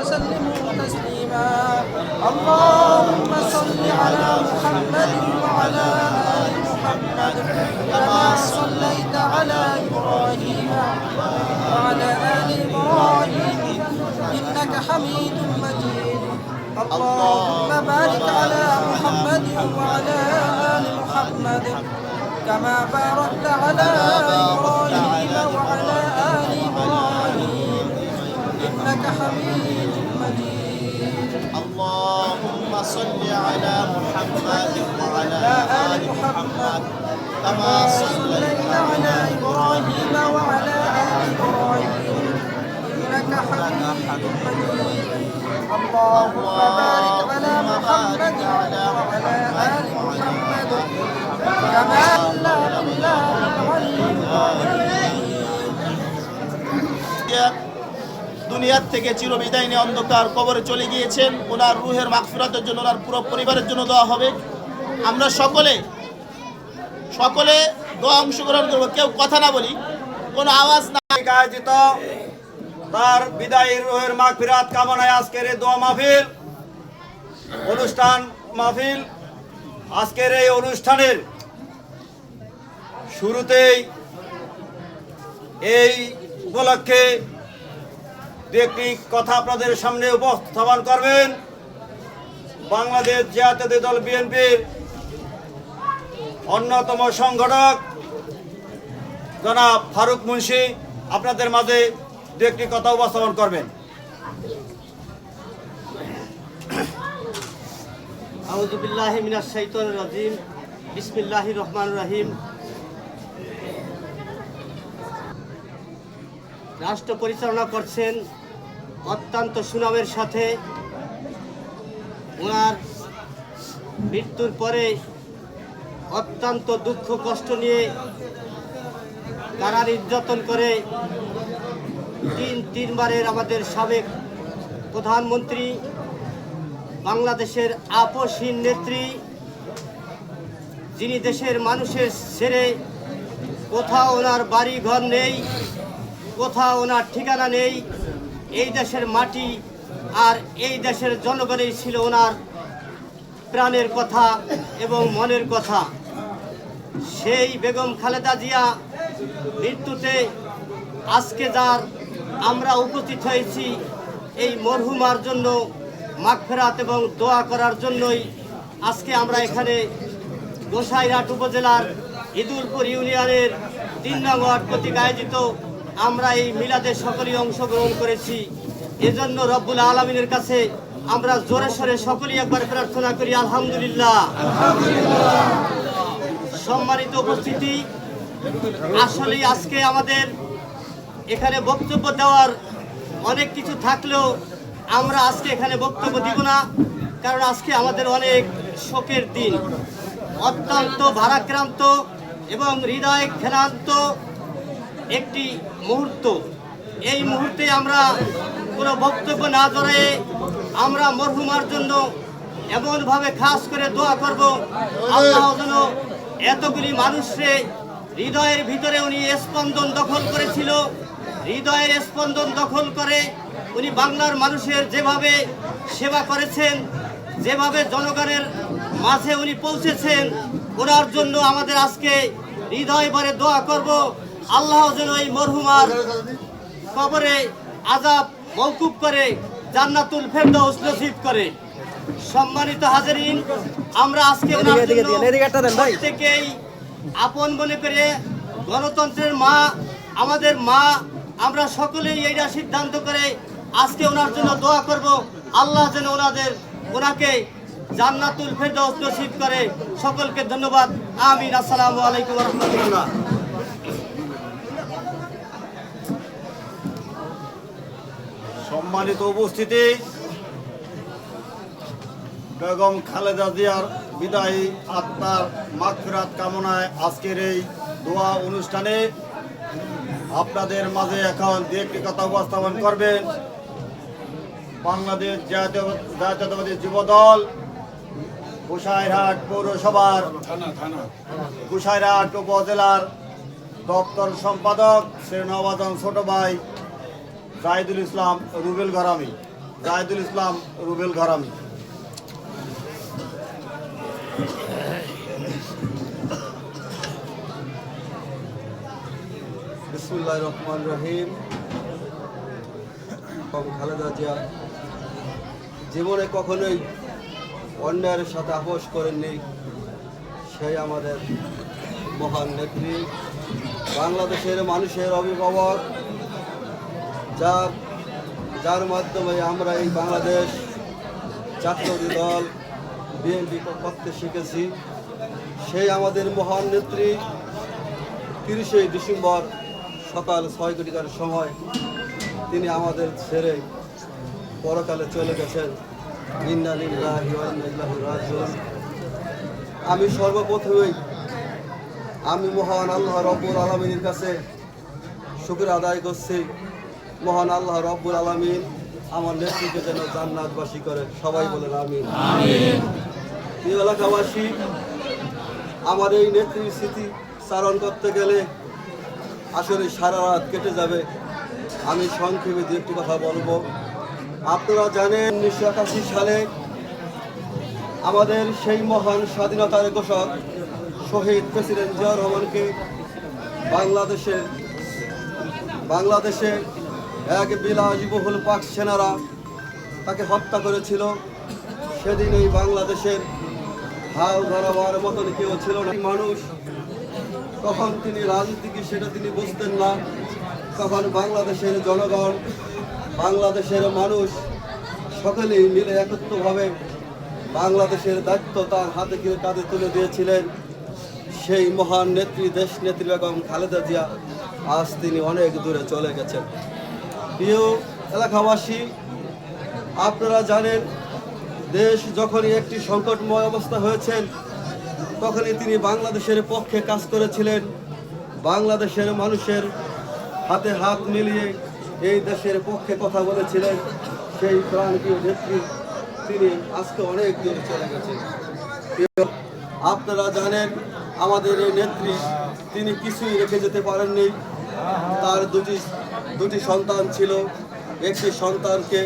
وسلموا تسليما اللهم صل على محمد وعلى آل محمد كما صليت على إبراهيم وعلى آل إبراهيم إنك حميد مجيد اللهم بارك على محمد وعلى آل محمد كما باركت على إبراهيم وعلى آل إبراهيم إنك حميد مجيد اللهم صل على محمد وعلى آل محمد كما صليت على إبراهيم وعلى آل إبراهيم إنك حميد مجيد اللهم بارك على محمد وعلى آل محمد كما باركت দুনিয়ার থেকে চিরবিদায় নিয়ে অন্ধকার কবরে চলে গিয়েছেন। ওনার রুহের মাগফিরাতের জন্য, ওনার পুরো পরিবারের জন্য দোয়া হবে। আমরা সকলে দোয়া অংশগ্রহণ করবো, কেউ কথা না বলি, কোনো আওয়াজ না। আয়োজিত তার বিদায়ী রুহের মাগফিরাত কামনায় আজকের এই দোয়া মাহফিল আজকের এই অনুষ্ঠানের শুরুতেই এই উপলক্ষে একটি কথা আপনাদের সামনে উপস্থাপন করবেন বাংলাদেশ জাতীয়তাবাদী দল বিএনপির অন্যতম সংগঠক জনাব ফারুক মুন্সি আপনাদের মাঝে দু একটি কথা উপস্থাপন করবেন। আউযু বিল্লাহি মিনাশ শাইতানির রাজিম বিসমিল্লাহির রহমানির রহিম। রাষ্ট্র পরিচালনা করছেন অত্যন্ত সুনামের সাথে। ওনার মৃত্যুর পরে অত্যন্ত দুঃখ কষ্ট নিয়ে কারা নির্যাতন করে তিনবারের আমাদের সাবেক প্রধানমন্ত্রী, বাংলাদেশের আপসহীন নেত্রী, যিনি দেশের মানুষের ছেড়ে কোথাও ওনার বাড়ি ঘর নেই, কোথাও ওনার ঠিকানা নেই। এই দেশের মাটি আর এই দেশের জনগণই ছিল ওনার প্রাণের কথা এবং মনের কথা। সেই বেগম খালেদা জিয়া মৃত্যুতে আজকে যার আমরা উপস্থিত হয়েছি এই মরহুমার জন্য মাগফিরাত এবং দোয়া করার জন্যই আজকে আমরা এখানে গোসাইরহাট উপজেলার ইদুলপুর ইউনিয়নের ৩ নং ওয়ার্ড কর্তৃক আয়োজিত আমরা এই মিলাদে সকলেই অংশগ্রহণ করেছি। এজন্য রব্বুল আলামিনের কাছে আমরা জোরে সোরে সকলেই একবার প্রার্থনা করি আলহামদুলিল্লাহ। সম্মানিত উপস্থিতি, আসলেই আজকে আমাদের এখানে বক্তব্য দেওয়ার অনেক কিছু থাকলেও আমরা আজকে এখানে বক্তব্য দিব না, কারণ আজকে আমাদের অনেক শোকের দিন। অত্যন্ত ভারাক্রান্ত এবং হৃদয় ঘেনান্ত একটি মুহূর্ত। এই মুহূর্তে আমরা কোনো বক্তব্য না করে আমরা মরহুমার জন্য এমনভাবে খাস করে দোয়া করব, আল্লাহ যেন এতগুলি মানুষকে হৃদয়ের ভিতরে উনি স্পন্দন দখল করেছিল, হৃদয়ের স্পন্দন দখল করে উনি বাংলার মানুষের যেভাবে সেবা করেছেন, যেভাবে জনগণের মাঝে উনি পৌঁছেছেন, ওনার জন্য আমাদের আজকে হৃদয় ভরে দোয়া করব। আল্লাহ যেন এই মরহুমার কবরে আযাব মওকুফ করে জান্নাতুল ফেরদাউস নসিব করে। সম্মানিত হাজিরিন, আমরা আজকে প্রত্যেকেই আপন মনে করে গণতন্ত্রের মা, আমাদের মা, আমরা সকলেই এইটা সিদ্ধান্ত করে আজকে ওনার জন্য দোয়া করব। আল্লাহ যেন ওনাকে জান্নাতুল ফেরদাউস নসিব করে। সকলকে ধন্যবাদ। আমিন। আসসালামু আলাইকুম ওয়া রাহমাতুল্লাহ। সম্মানিত উপস্থিতি, বেগম খালেদা জিয়ার বিদায়ী আত্মার মাগফিরাত কামনায় আজকের এই দোয়া অনুষ্ঠানে আপনাদের মাঝে এখন দু একটি কথা উপস্থাপন করবেন বাংলাদেশ জাতীয়তাবাদী যুবদল গোসাইরহাট পৌরসভার গোসাইরহাট উপজেলার দপ্তর সম্পাদক শ্রী নওয়াজন ছোট ভাই জাহিদুল ইসলাম রুবেল গরামি। জাহিদুল ইসলাম রুবেল ঘরামি। বিসমিল্লাহির রহমানির রহিম। খালেদা জিয়া জীবনে কখনোই অন্যায়ের সাথে আপোষ করেননি। সেই আমাদের মহান নেত্রী, বাংলাদেশের মানুষের অভিভাবক, যার মাধ্যমে আমরা এই বাংলাদেশ জাতীয় দল বিএনপি করতে শিখেছি। সেই আমাদের মহান নেত্রী 30শে ডিসেম্বর সকাল 6 ঘটিকার সময় তিনি আমাদের ছেড়ে পরকালে চলে গেছেন। ইন্না লিল্লাহি ওয়া ইন্না ইলাইহি রাজিউন। আমি সর্বপ্রথমেই মহান আল্লাহ রব্বুল আলামিনের কাছে শুকর আদায় করছি। মহান আল্লাহ রব্বুল আলামিন আমার নেত্রীকে যেন জান্নাতবাসী করে। সবাই বলেন আমিন। প্রিয় এলাকাবাসী, আমার এই নেত্রীর স্মৃতি চারণ করতে গেলে আসলে সারা রাত কেটে যাবে। আমি সংক্ষেপে দু একটি কথা বলবো। আপনারা জানেন 1981 সালে আমাদের সেই মহান স্বাধীনতার ঘোষক শহীদ প্রেসিডেন্ট জিয়াউর রহমানকে বাংলাদেশে এক বিলাসবহুল পাক সেনারা তাকে হত্যা করেছিল। সেদিন এই বাংলাদেশের হাল ধরাবার মতন কেউ ছিল না। মানুষ তখন তিনি রাজনীতি সেটা তিনি বুঝতেন না। তখন বাংলাদেশের জনগণ, বাংলাদেশের মানুষ সকলেই মিলে একত্রভাবে বাংলাদেশের দায়িত্ব তার হাতে কাঁধে তুলে দিয়েছিলেন। সেই মহান নেত্রী, দেশ নেত্রী বেগম খালেদা জিয়া আজ তিনি অনেক দূরে চলে গেছেন। প্রিয় এলাকাবাসী, আপনারা জানেন দেশ যখনই একটি সংকটময় অবস্থা হয়েছেন তখনই তিনি বাংলাদেশের পক্ষে কাজ করেছিলেন। বাংলাদেশের মানুষের হাতে হাত মিলিয়ে এই দেশের পক্ষে কথা বলেছিলেন। সেই প্রাণপ্রিয় নেত্রী তিনি আজকে অনেক দূরে চলে গেছেন। আপনারা জানেন আমাদের এই নেত্রী তিনি কিছুই রেখে যেতে পারেননি। তার দুটি সন্তান ছিল। একটি সন্তানকে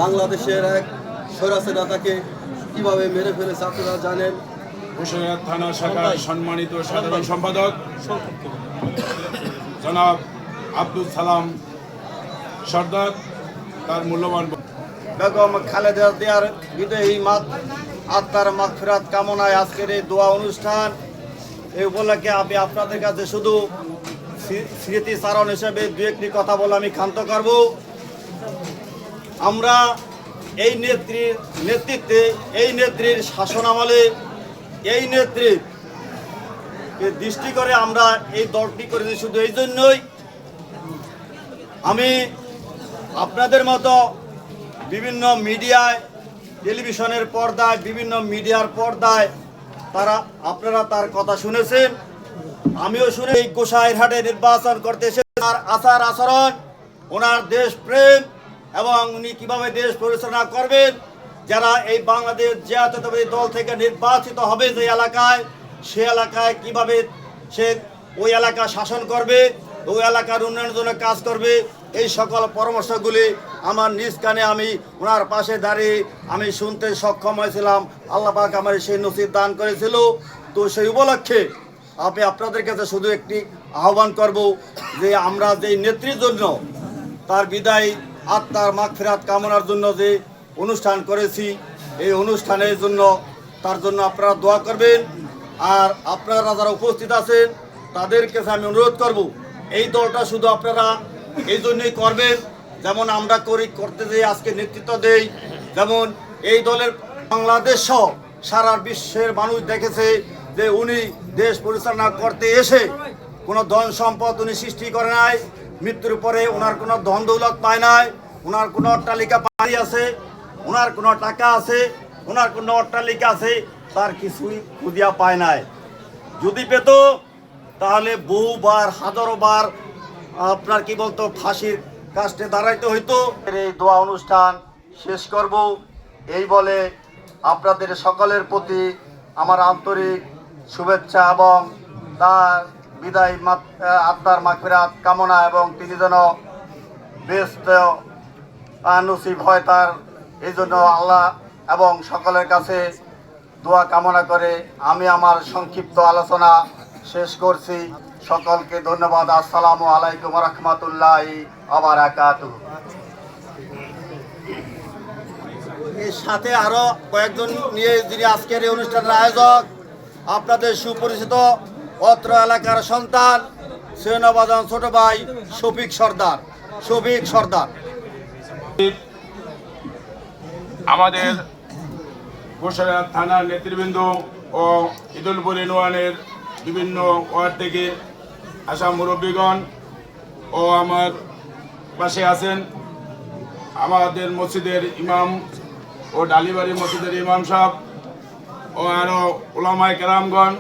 বাংলাদেশের এক স্বৈরাচার নেতাকে কিভাবে মেরে ফেলেছে আপনারা জানেন। বসিরহাট থানা শাখার সম্মানিত সাধারণ সম্পাদক জনাব আব্দুল সালাম সর্দার তার মূল্যবান বেগম খালেদা জিয়ার বিদেহী আত্মার মাগফিরাত কামনায় আজকের এই দোয়া অনুষ্ঠান। এই উপলক্ষে আমি আপনাদের কাছে শুধু স্মৃতিচারণ হিসেবে দু একটি কথা বলে আমি ক্ষান্ত করব। আমরা এই নেত্রীর নেতৃত্বে, এই নেত্রীর শাসন আমলে, এই নেত্রীর দৃষ্টি করে আমরা এই দলটি করেছি শুধু এই জন্যই। আমি আপনাদের মতো বিভিন্ন মিডিয়ায়, টেলিভিশনের পর্দায়, বিভিন্ন মিডিয়ার পর্দায় আপনারা তার কথা শুনেছেন, আমিও শুনে। এই গোসাইরহাটে নির্বাচন করতে এসে তার আচার আচরণ, ওনার দেশপ্রেম এবং উনি কিভাবে দেশ পরিচালনা করবেন, যারা এই বাংলাদেশ জাতীয়তাবাদী দল থেকে নির্বাচিত হবে যে এলাকায়, সে এলাকায় কিভাবে সে ওই এলাকা শাসন করবে, ওই এলাকার উন্নয়নের জন্য কাজ করবে, এই সকল পরামর্শগুলি আমার নিজ কানে আমি ওনার পাশে দাঁড়িয়ে আমি শুনতে সক্ষম হয়েছিলাম। আল্লাহ পাক আমার সেই নসিব দান করেছিল। তো সেই উপলক্ষে আমি আপনাদের কাছে শুধু একটি আহ্বান করব যে আমরা যেই নেত্রীর জন্য তার বিদায় আত্মার মাগফিরাত কামনার জন্য যে অনুষ্ঠান করেছি, এই অনুষ্ঠানের জন্য তার জন্য আপনারা দোয়া করবেন। আর আপনারা যারা উপস্থিত আছেন তাদের কাছে আমি অনুরোধ করব, এই দলটা শুধু আপনারা এই জন্যই করবেন যেমন আমরা করতে যে আজকে নেতৃত্ব দেই। যেমন এই দলের বাংলাদেশ সহ সারা বিশ্বের মানুষ দেখেছে যে উনি দেশ পরিচালনা করতে এসে কোনো ধন সম্পদ উনি সৃষ্টি করে নাই, মৃত্যুর পরে ওনার কোনো ধন দৌলত পায় নাই, ওনার কোনো অট্টালিকা বাড়ি আছে, ওনার কোনো টাকা আছে, ওনার কোনো অট্টালিকা আছে, তার কিছুই খুঁজিয়া পায় নাই। যদি পেত তাহলে বহুবার, হাজারো বার আপনার কি বলতো ফাঁসির কাস্টে দাঁড়াইতে হইতো। এই দোয়া অনুষ্ঠান শেষ করব এই বলে আপনাদের সকলের প্রতি আমার আন্তরিক শুভেচ্ছা এবং তার বিদায় আত্মার মাগফিরাত কামনা এবং তিনি যেন ব্যস্ত নসিব হয় তার। এই জন্য আল্লাহ এবং সকলের কাছে দোয়া কামনা করে আমি আমার সংক্ষিপ্ত আলোচনা শেষ করছি। সকলকে ধন্যবাদ। আসসালামু আলাইকুম রহমতুল্লাহি ওয়া বারাকাতুহু। এর সাথে আরো কয়েকজন নিয়ে যিনি আজকের এই অনুষ্ঠানের আয়োজক, আপনাদের সুপরিচিত অত্র এলাকার সন্তান সেনাবাজান ছোট ভাই শফিক সর্দার। আমাদের গোসাইরহাট থানার নেতৃবৃন্দ ও ইদুলপুর ইউনিয়নের বিভিন্ন ওয়ার্ড থেকে আসা মুরব্বীগণ ও আমার পাশে আছেন আমাদের মসজিদের ইমাম ও ডালিবাড়ি মসজিদের ইমাম সাহেব ও আরও ওলামায়ে কেরামগণ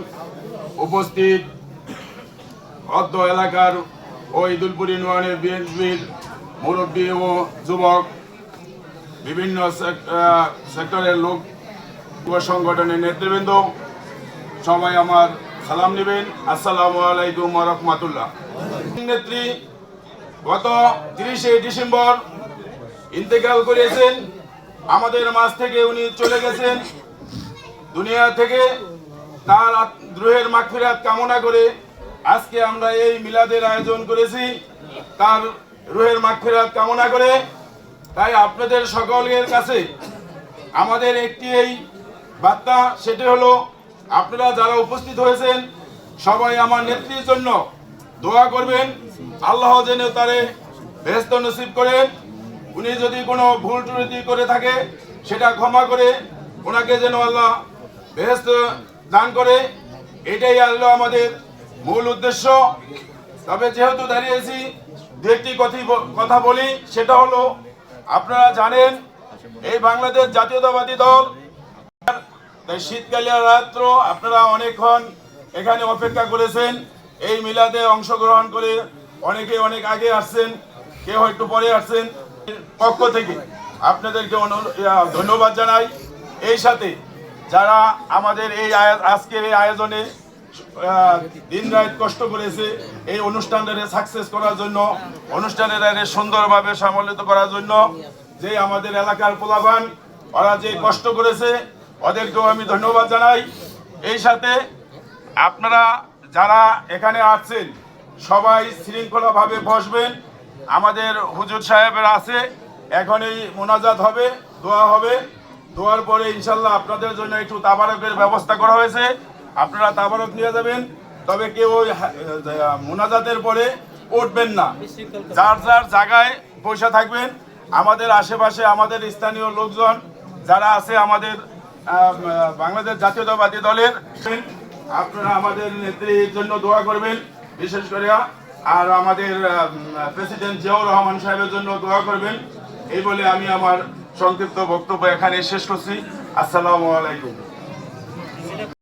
উপস্থিত, অত্র এলাকার ও ইদুলপুর ইউনিয়নের বিএনপির মুরব্বী ও যুবক, বিভিন্ন সেক্টরের লোক সংগঠনের নেতৃবৃন্দ, সবাই আমার সালাম নেবেন। আসসালামু আলাইকুম ওয়া রাহমাতুল্লাহ। নেত্রী গত 30শে ডিসেম্বর ইন্তেকাল করেছেন। আমাদের মাঝ থেকে উনি চলে গেছেন দুনিয়া থেকে। তার রুহের মাগফিরাত কামনা করে আজকে আমরা এই মিলাদের আয়োজন করেছি, তার রুহের মাগফিরাত কামনা করে। তাই আপনাদের সকলের কাছে আমাদের একটি এই বার্তা, সেটি হলো আপনারা যারা উপস্থিত হয়েছেন সবাই আমার নেত্রীর জন্য দোয়া করবেন। আল্লাহ যেন তারে বেহেশত নসিব করেন। উনি যদি কোনো ভুল ত্রুটি করে থাকে সেটা ক্ষমা করে ওনাকে যেন আল্লাহ বেহেশত দান করে, এটাই আল্লাহ আমাদের মূল উদ্দেশ্য। তবে যেহেতু দাঁড়িয়েছি দু একটি কথা বলি, সেটা হলো আপনারা জানেন এই বাংলাদেশ জাতীয়তাবাদী দল শীতকালীন রাত্র আপনারা অনেকক্ষণ এখানে অপেক্ষা করেছেন এই মিলাদে অংশগ্রহণ করে। অনেকে অনেক আগে আসছেন, কেউ একটু পরে আসছেন। পক্ষ থেকে আপনাদেরকে ধন্যবাদ জানাই। এই সাথে যারা আমাদের এই আজকের এই আয়োজনে দিন রাত কষ্ট করেছে এই অনুষ্ঠানটাকে সাকসেস করার জন্য, অনুষ্ঠানের সুন্দরভাবে সম্মিলিত করার জন্য, যে আমাদের এলাকার পোলাপান ওরা যে কষ্ট করেছে ওদেরকেও আমি ধন্যবাদ জানাই। এই সাথে আপনারা যারা এখানে আসছেন সবাই শৃঙ্খলাভাবে বসবেন। আমাদের হুজুর সাহেবের আছে, এখন এই মোনাজাত হবে, দোয়া হবে। দোয়ার পরে ইনশাল্লাহ আপনাদের জন্য একটু তাবারকের ব্যবস্থা করা হয়েছে, আপনারা তাবারক নিয়ে যাবেন। তবে কেউ ওই মোনাজাতের পরে উঠবেন না, যার যার জায়গায় বসে থাকবেন। আমাদের আশেপাশে আমাদের স্থানীয় লোকজন যারা আছে আমাদের বাংলাদেশ জাতীয়তাবাদী দলের, আপনারা আমাদের নেত্রীর জন্য দোয়া করবেন বিশেষ করে, আর আমাদের প্রেসিডেন্ট জিয়াউর রহমান সাহেবের জন্য দোয়া করবেন। এই বলে আমি আমার সংক্ষিপ্ত বক্তব্য এখানে শেষ করছি। আসসালামু আলাইকুম।